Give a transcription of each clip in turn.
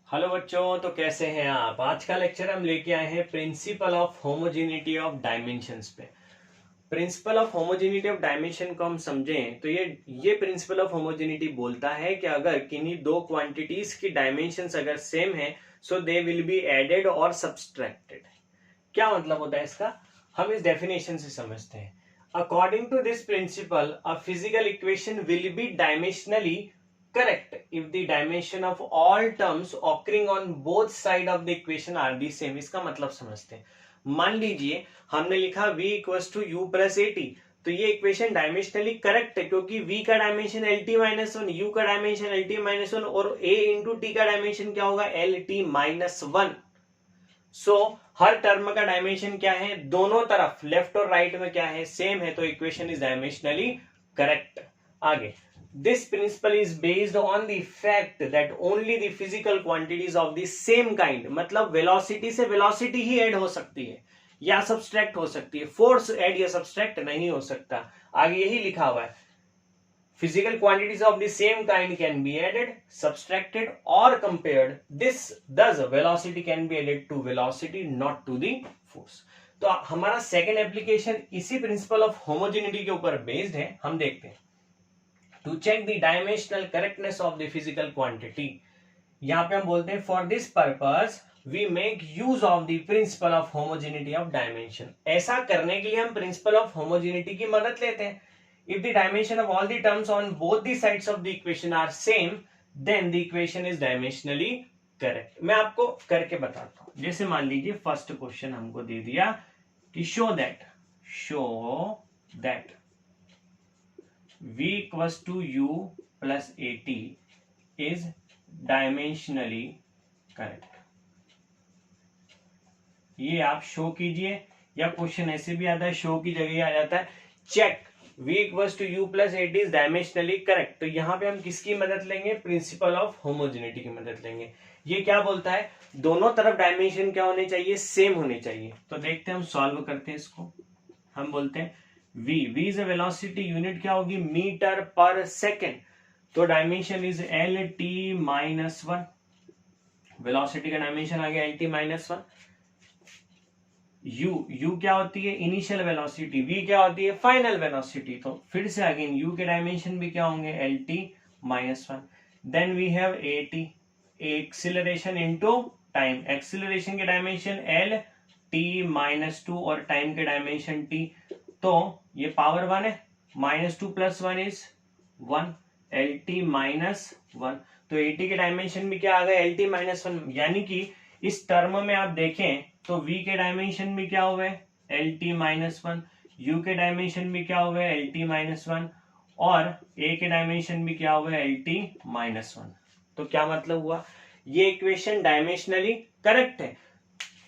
Hello बच्चों, तो कैसे हैं आप। आज का लेक्चर हम लेके आए हैं principle of homogeneity of dimensions पे। Principle of homogeneity of dimension को हम समझें तो ये प्रिंसिपल ऑफ होमोजेनिटी बोलता है कि अगर किन्हीं दो क्वांटिटीज की डायमेंशंस अगर सेम है सो दे विल बी एडेड और सब्सट्रैक्टेड। क्या मतलब होता है इसका, हम इस डेफिनेशन से समझते हैं। According to this principle a physical equation will be dimensionally correct if the dimension of all terms occurring on both side of the equation are the same। इसका मतलब समझते हैं। मान लीजिए हमने लिखा v equals to u plus a t, तो ये इक्वेशन डायमेंशनली करेक्ट है क्योंकि v का dimension L T minus one, u का dimension L T minus one और a इंटू टी का डायमेंशन क्या होगा L T minus one. So हर टर्म का डायमेंशन क्या है, दोनों तरफ लेफ्ट और राइट में क्या है, सेम है, तो इक्वेशन इज डायमेंशनली करेक्ट। आगे, this principle is based on the fact that only the physical quantities of the same kind, मतलब वेलोसिटी से वेलोसिटी ही ऐड हो सकती है या सब्सट्रैक्ट हो सकती है, फोर्स ऐड या सब्सट्रैक्ट नहीं हो सकता। आगे यही लिखा हुआ है, physical quantities of the same kind can be added, subtracted or compared, this thus velocity can be added to velocity not to the force। तो हमारा सेकेंड एप्लीकेशन इसी प्रिंसिपल ऑफ होमोजेनिटी के ऊपर बेस्ड है। हम देखते हैं to check the dimensional correctness of the physical quantity। यहां पे हम बोलते हैं for this purpose we make use of the principle of homogeneity of dimension। ऐसा करने के लिए हम principle of homogeneity की मदद लेते हैं। if the dimension of all the terms on both the sides of the equation are same then the equation is dimensionally correct। मैं आपको करके बताता हूं। जैसे मान लीजिए फर्स्ट क्वेश्चन हमको दे दिया कि show that v equals to u plus at is dimensionally correct। ये आप शो कीजिए, या क्वेश्चन ऐसे भी आता है शो की जगह आ जाता है check v equals to u plus at is dimensionally correct। तो यहां पे हम किसकी मदद लेंगे, प्रिंसिपल ऑफ होमोजेनिटी की मदद लेंगे। ये क्या बोलता है, दोनों तरफ डायमेंशन क्या होने चाहिए, सेम होने चाहिए। तो देखते हैं, हम सॉल्व करते हैं इसको। हम बोलते हैं v is a velocity, unit क्या होगी मीटर पर सेकेंड, तो dimension is L T minus one, velocity का डायमेंशन आ गया L T minus one. u क्या होती है इनिशियल वेलोसिटी, v क्या होती है फाइनल वेलोसिटी, तो फिर से अगेन u के डायमेंशन भी क्या होंगे L T minus one. Then we have a t, acceleration into time, acceleration के dimension L T minus two और टाइम के डायमेंशन टी, तो ये पावर वन है, minus two plus one is one, L T minus one. तो a T के dimension भी क्या आ गया एल टी माइनस वन, यानी कि इस टर्म में आप देखें तो v के डायमेंशन भी क्या हुए L T minus one, you के डायमेंशन भी क्या हुए एल टी माइनस वन और a के डायमेंशन भी क्या हुए एल टी माइनस वन। तो क्या मतलब हुआ, ये इक्वेशन डायमेंशनली करेक्ट है।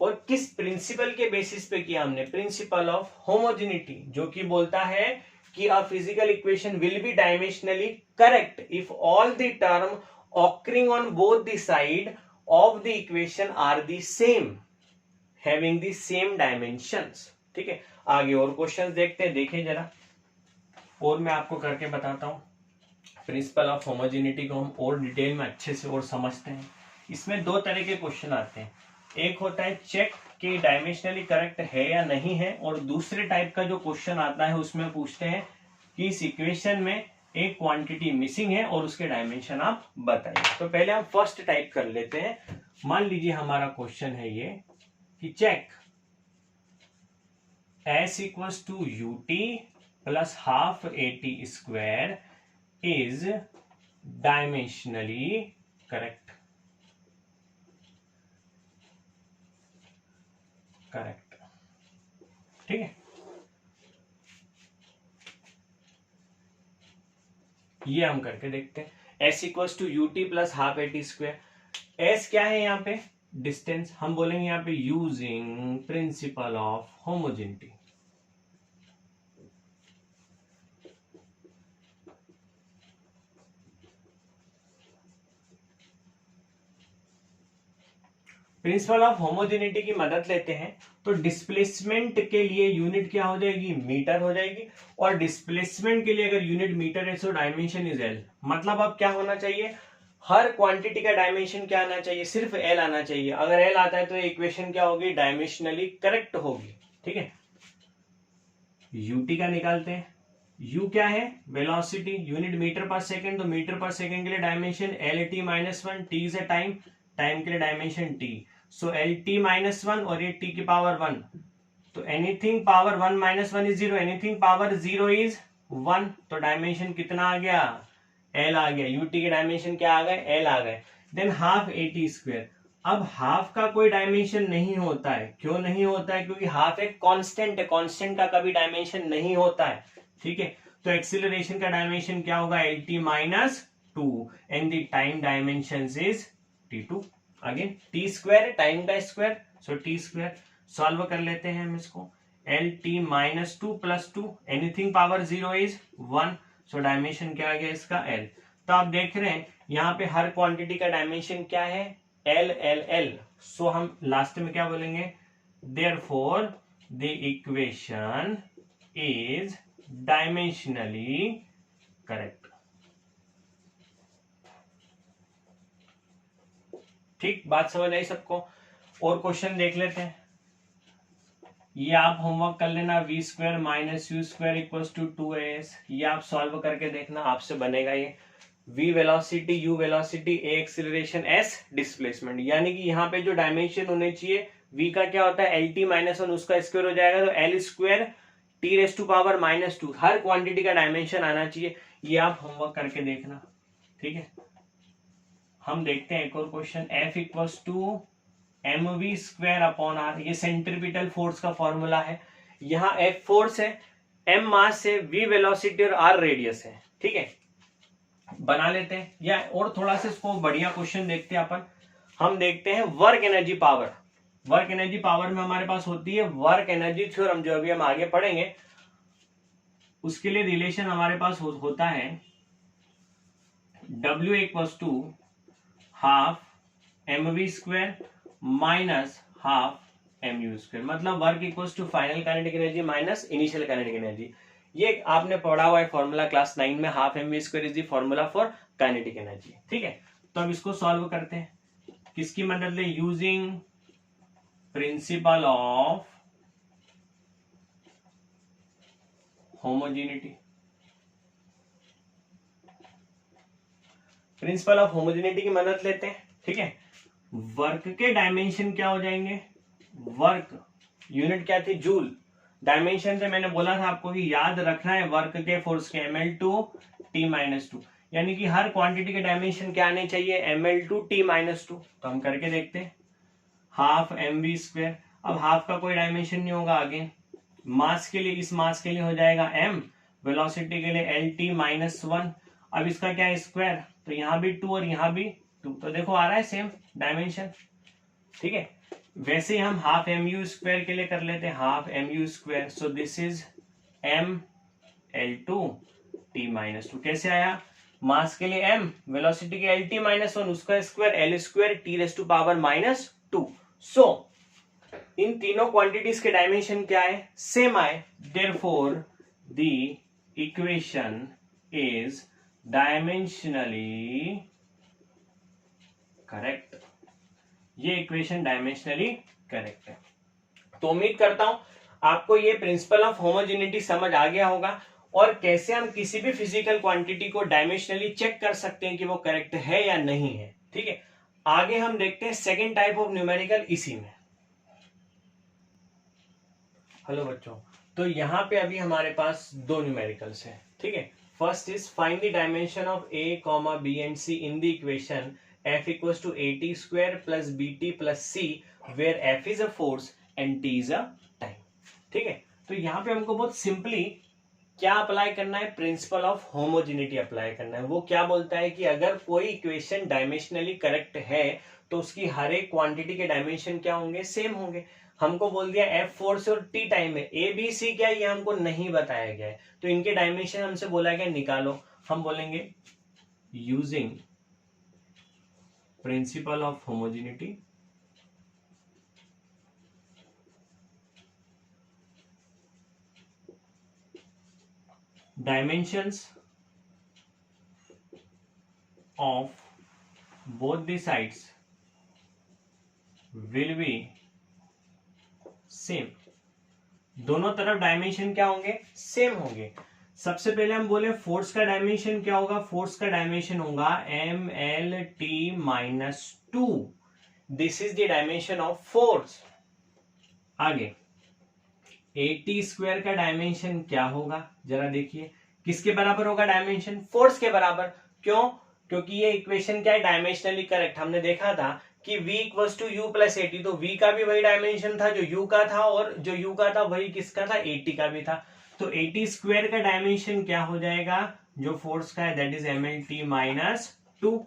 और किस प्रिंसिपल के बेसिस पे किया हमने, प्रिंसिपल ऑफ होमोजेनिटी, जो कि बोलता है कि a physical equation will be dimensionally correct if all the term occurring on both the side of the equation are the same having the same dimensions. ठीक है, आगे और क्वेश्चंस देखते हैं, देखें जरा, और मैं आपको करके बताता हूं। प्रिंसिपल ऑफ होमोजेनिटी को हम और डिटेल में अच्छे से और समझते हैं। इसमें दो तरह के क्वेश्चन आते हैं, एक होता है चेक कि डायमेंशनली करेक्ट है या नहीं है, और दूसरे टाइप का जो क्वेश्चन आता है उसमें पूछते हैं कि इस इक्वेशन में एक क्वांटिटी मिसिंग है और उसके डायमेंशन आप बताइए। तो पहले हम फर्स्ट टाइप कर लेते हैं। मान लीजिए हमारा क्वेश्चन है ये कि check s equals to u t plus half a t square is dimensionally correct. ठीक है, ये हम करके देखते हैं। s equals to u t plus half a t square, s क्या है यहाँ पे डिस्टेंस, हम बोलेंगे यहाँ पे using principal of homogeneity. Principal of homogeneity की मदद लेते हैं तो डिस्प्लेसमेंट के लिए यूनिट क्या हो जाएगी मीटर हो जाएगी, और डिस्प्लेसमेंट के लिए अगर यूनिट मीटर है तो डायमेंशन इज एल। मतलब अब क्या होना चाहिए, हर क्वांटिटी का डायमेंशन क्या आना चाहिए, सिर्फ एल आना चाहिए। अगर एल आता है तो इक्वेशन क्या होगी, डायमेंशनली करेक्ट होगी। ठीक है, यूटी का निकालते हैं। यू क्या है, वेलोसिटी, यूनिट मीटर पर सेकेंड, तो मीटर पर सेकेंड के लिए dimension L T minus one, T is a time, time के लिए dimension T, so L T minus one और ये टी की पावर वन, तो anything power one minus one is zero, anything power zero is one, तो dimension कितना आ गया, L आ गया। यूटी के डायमेंशन क्या आ गए, एल आ गए। Than half a t square. अब हाफ का कोई डायमेंशन नहीं होता है, क्यों नहीं होता है, क्योंकि हाफ एक कांस्टेंट है, कांस्टेंट का कभी डायमेंशन नहीं होता है। ठीक है, तो एक्सीलरेशन का डायमेंशन क्या होगा, L T minus two, and the time dimension is T two. Again T square, time का square, so T square. Solve कर लेते हैं हम इसको, L T minus two plus two, anything power zero is one, so dimension क्या आ गया इसका, एल। तो आप देख रहे हैं यहाँ पे हर क्वांटिटी का डायमेंशन क्या है, एल एल एल। सो हम लास्ट में क्या बोलेंगे, therefore the equation is dimensionally correct. ठीक, बात समझ आई सबको। और क्वेश्चन देख लेते हैं, ये आप होमवर्क कर लेना, v square minus u square equal to two s, ये आप सॉल्व करके देखना, आपसे बनेगा ये। v velocity, u velocity, a acceleration, s displacement, यानी कि यहाँ पे जो डायमेंशन होने चाहिए, v का क्या होता है, एल टी माइनस वन, उसका स्क्वायर हो जाएगा, तो L square T raise to power minus two, हर क्वांटिटी का डायमेंशन आना चाहिए। ये आप होमवर्क करके देखना। ठीक है, हम देखते हैं एक और question, f equals to m v square upon r, ये सेंट्रीपिटल फोर्स का फॉर्मूला है। यहाँ F फोर्स है, m मास है, v वेलोसिटी और r रेडियस है। ठीक है, बना लेते हैं, या और थोड़ा सा इसको बढ़िया क्वेश्चन देखते हैं अपन। हम देखते हैं work energy power. Work energy power में हमारे पास होती है वर्क एनर्जी थ्योरम, जो अभी हम आगे पढ़ेंगे। उसके लिए रिलेशन हमारे पास होता है W equals to half m v square minus half m u square, मतलब work equals to final kinetic energy minus initial kinetic energy. ये आपने पढ़ा हुआ है फॉर्मूला क्लास 9 में, half m v square is the formula for kinetic energy. ठीक है, तो अब इसको सॉल्व करते हैं, किसकी मदद ले, using principal of homogeneity. Principal of homogeneity की मदद लेते हैं। ठीक है, वर्क के डायमेंशन क्या हो जाएंगे, वर्क यूनिट क्या थी, जूल, डायमेंशन थे, मैंने बोला था आपको कि याद रखना है वर्क के फोर्स के, ml two T minus two, यानी कि हर क्वांटिटी के डायमेंशन क्या आने चाहिए, ml two T minus two. तो हम करके देखते हैं, हाफ एम वी स्क्वायर, अब हाफ का कोई डायमेंशन नहीं होगा, आगे मास के लिए, इस मास के लिए हो जाएगा m, वेलोसिटी के लिए एल टी माइनस वन, अब इसका क्या है स्क्वायर, तो यहाँ भी टू और यहाँ भी टू, तो देखो आ रहा है सेम डायमेंशन। ठीक है, वैसे ही हम हाफ एम यू स्क्वायर के लिए कर लेते हैं, half m u square, so this is M L two T minus two. कैसे आया, मास के लिए m, वेलोसिटी के एल टी माइनस वन, उसका square L square T raise to power minus two. So इन तीनों क्वांटिटीज के dimension क्या है, सेम आए, therefore the equation is dimensionally correct. ये इक्वेशन डायमेंशनली करेक्ट है। तो उम्मीद करता हूं आपको ये प्रिंसिपल ऑफ होमोजेनिटी समझ आ गया होगा, और कैसे हम किसी भी फिजिकल क्वांटिटी को डायमेंशनली चेक कर सकते हैं कि वो करेक्ट है या नहीं है। ठीक है, आगे हम देखते हैं सेकेंड टाइप ऑफ न्यूमेरिकल इसी में। हेलो बच्चों, तो यहाँ पे अभी हमारे पास दो न्यूमेरिकल्स हैं। ठीक है, first is find the dimension of a, b and c in the equation f equals to at square plus bt plus c, where f is a force and t is a time. ठीक है, तो यहाँ पे हमको बहुत simply क्या apply करना है, प्रिंसिपल ऑफ होमोजेनिटी अप्लाई करना है। वो क्या बोलता है कि अगर कोई इक्वेशन डायमेंशनली करेक्ट है तो उसकी हर एक क्वांटिटी के डायमेंशन क्या होंगे, सेम होंगे। हमको बोल दिया एफ फोर्स और टी टाइम है, ए बी सी क्या ये हमको नहीं बताया गया है, तो इनके डायमेंशन हमसे बोला गया निकालो। हम बोलेंगे using principal of homogeneity dimensions of both the sides will be same, दोनों तरफ डायमेंशन क्या होंगे, सेम होंगे। सबसे पहले हम बोले फोर्स का डायमेंशन क्या होगा, फोर्स का डायमेंशन होगा MLT-2, this is the dimension of force. आगे AT स्क्वायर का डायमेंशन क्या होगा, जरा देखिए, किसके बराबर होगा डायमेंशन, फोर्स के बराबर। क्यों, क्योंकि ये इक्वेशन क्या है, डायमेंशनली करेक्ट। हमने देखा था कि V equals to U plus AT, तो V का भी वही डायमेंशन था जो U का था, और जो U का था वही किसका था, AT का भी था। तो AT स्क्वायर का डायमेंशन क्या हो जाएगा, जो फोर्स का है, दैट इज MLT-2।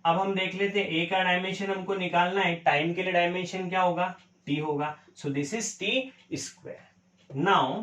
अब हम देख लेते हैं A का डायमेंशन हमको निकालना है, टाइम के लिए डायमेंशन क्या होगा, T होगा। सो this is T square. Now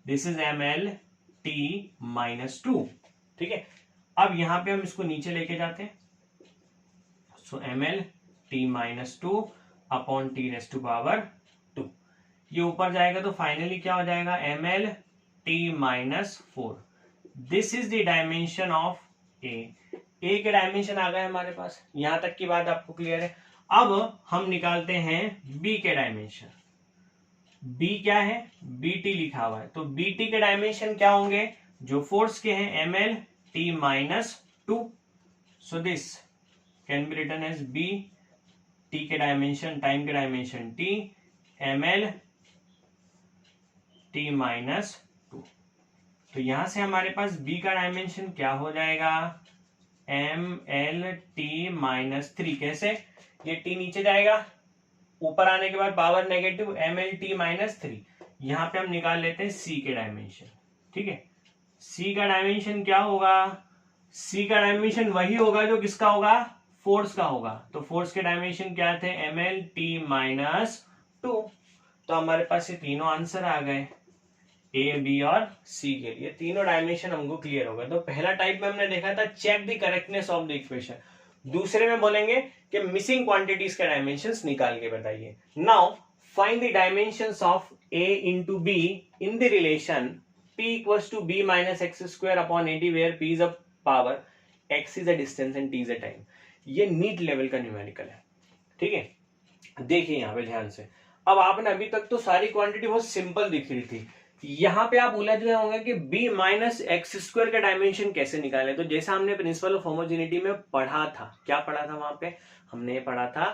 this is MLT-2, ठीक है। अब यहां पे हम इसको नीचे लेके जाते हैं, सो MLT-2 अपॉन T⁻²। ये ऊपर जाएगा तो फाइनली क्या हो जाएगा, MLT-4। This is the dimension of a के डायमेंशन आ गए हमारे पास, यहां तक की बात आपको क्लियर है। अब हम निकालते हैं बी के डायमेंशन। बी क्या है, BT लिखा हुआ है, तो BT के डायमेंशन क्या होंगे, जो फोर्स के हैं, MLT-2। So this can be written as B, T के डायमेंशन, टाइम के डायमेंशन T, MLT-2। तो यहां से हमारे पास B का डायमेंशन क्या हो जाएगा, MLT-3। कैसे, ये T नीचे जाएगा, ऊपर आने के बाद पावर नेगेटिव, MLT-3। यहां पे हम निकाल लेते हैं C के डायमेंशन, ठीक है। C का डायमेंशन क्या होगा, C का डायमेंशन वही होगा जो किसका होगा, फोर्स का होगा। तो फोर्स के डायमेंशन क्या थे, MLT-2। तो हमारे पास ये तीनों आंसर आ गए, A, B और C के लिए तीनों डायमेंशन हमको क्लियर हो गए। तो पहला टाइप में हमने देखा था check the correctness of the equation, दूसरे में बोलेंगे कि मिसिंग क्वांटिटीज के डायमेंशंस निकाल के बताइए। Now find the dimensions of A into B in the relation P equals to B minus x square upon AT where P is a power, x is a distance and T is a time। ये NEET level का numerical है, ठीक है। देखिए यहाँ पे ध्यान से, अब आपने अभी तक तो सारी क्वांटिटी बहुत सिंपल दिख रही थी, यहाँ पे आप उलझ गए होंगे कि B माइनस एक्स स्क्वायर का डायमेंशन कैसे निकाले। तो जैसा हमने प्रिंसिपल ऑफ होमोजेनिटी में पढ़ा था, क्या पढ़ा था वहां पे, हमने ये पढ़ा था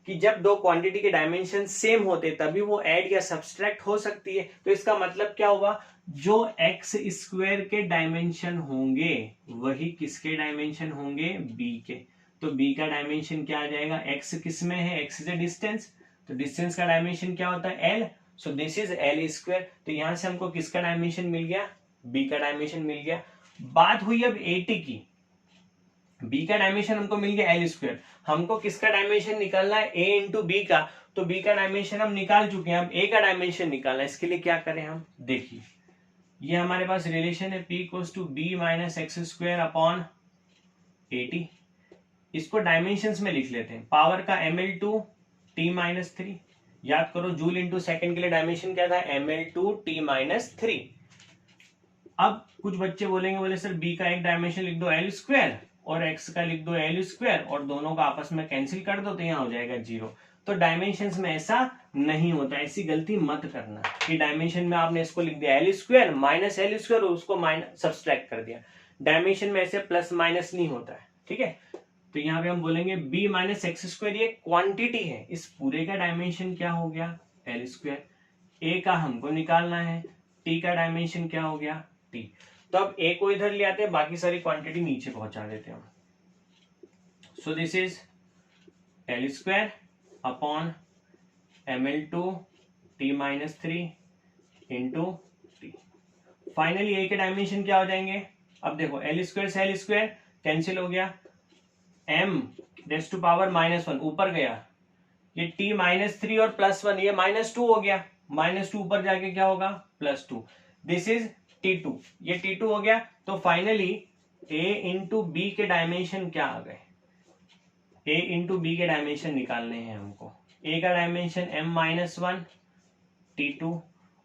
कि जब दो क्वांटिटी के डायमेंशन सेम होते तभी वो ऐड या सब्सट्रैक्ट हो सकती है। तो इसका मतलब क्या हुआ, जो एक्स स्क्वायर के डायमेंशन होंगे वही किसके डायमेंशन होंगे, B के। तो B का डायमेंशन क्या आ जाएगा, x किस में है, x इज ए डिस्टेंस, तो डिस्टेंस का डायमेंशन क्या होता है, L। So this is L square. तो यहां से हमको किसका डायमेंशन मिल गया, B का डायमेंशन मिल गया। बात हुई अब AT की, B का डायमेंशन हमको मिल गया L स्क्वायर, हमको किसका डायमेंशन निकालना है, A इंटू B का। तो B का डायमेंशन हम निकाल चुके हैं, अब A का डायमेंशन निकालना है। इसके लिए क्या करें हम, देखिए ये हमारे पास रिलेशन है P equals to B minus x square upon AT। इसको डायमेंशंस में लिख लेते हैं, पावर का ML2T-3, याद करो जूल इंटू सेकेंड के लिए डायमेंशन क्या था, ML2T-3। अब कुछ बच्चे बोलेंगे, बोले सर B का एक डायमेंशन लिख दो L स्क्वायर और X का लिख दो L स्क्वायर और दोनों का आपस में कैंसिल कर दो तो यहाँ हो जाएगा 0। तो डायमेंशंस में ऐसा नहीं होता, ऐसी गलती मत करना कि डायमेंशन में आपने इसको लिख दिया L square minus L square और उसको माइनस सब्सट्रैक्ट कर दिया। डायमेंशन में ऐसे प्लस माइनस नहीं होता है, ठीक है। तो यहाँ पे हम बोलेंगे B माइनस एक्स स्क्वायर ये क्वांटिटी है, इस पूरे का डायमेंशन क्या हो गया, L स्क्वायर। A का हमको निकालना है, T का डायमेंशन क्या हो गया, T। तो अब A को इधर ले आते हैं, बाकी सारी क्वांटिटी नीचे पहुंचा देते हैं। सो this is L square upon ML2T-3 into T। Finally A के डायमेंशन क्या हो जाएंगे, अब देखो L स्क्वायर से L स्क्वायर कैंसिल हो गया, M रेज़ टू पावर -1 ऊपर गया, ये T-3 और +1 ये -2 हो गया, -2 ऊपर जाके क्या होगा, +2। दिस इज T2, ये T2 हो गया। तो फाइनली A इंटू B के डायमेंशन क्या आ गए, A इंटू B के डायमेंशन निकालने हैं हमको। A का डायमेंशन M-1 T2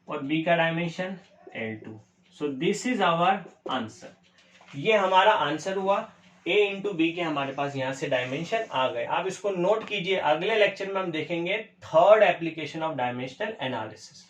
और B का dimension L2। So this is our answer, ये हमारा आंसर हुआ। ए इंटू बी के हमारे पास यहाँ से डायमेंशन आ गए। आप इसको नोट कीजिए, अगले लेक्चर में हम देखेंगे third application of dimensional analysis.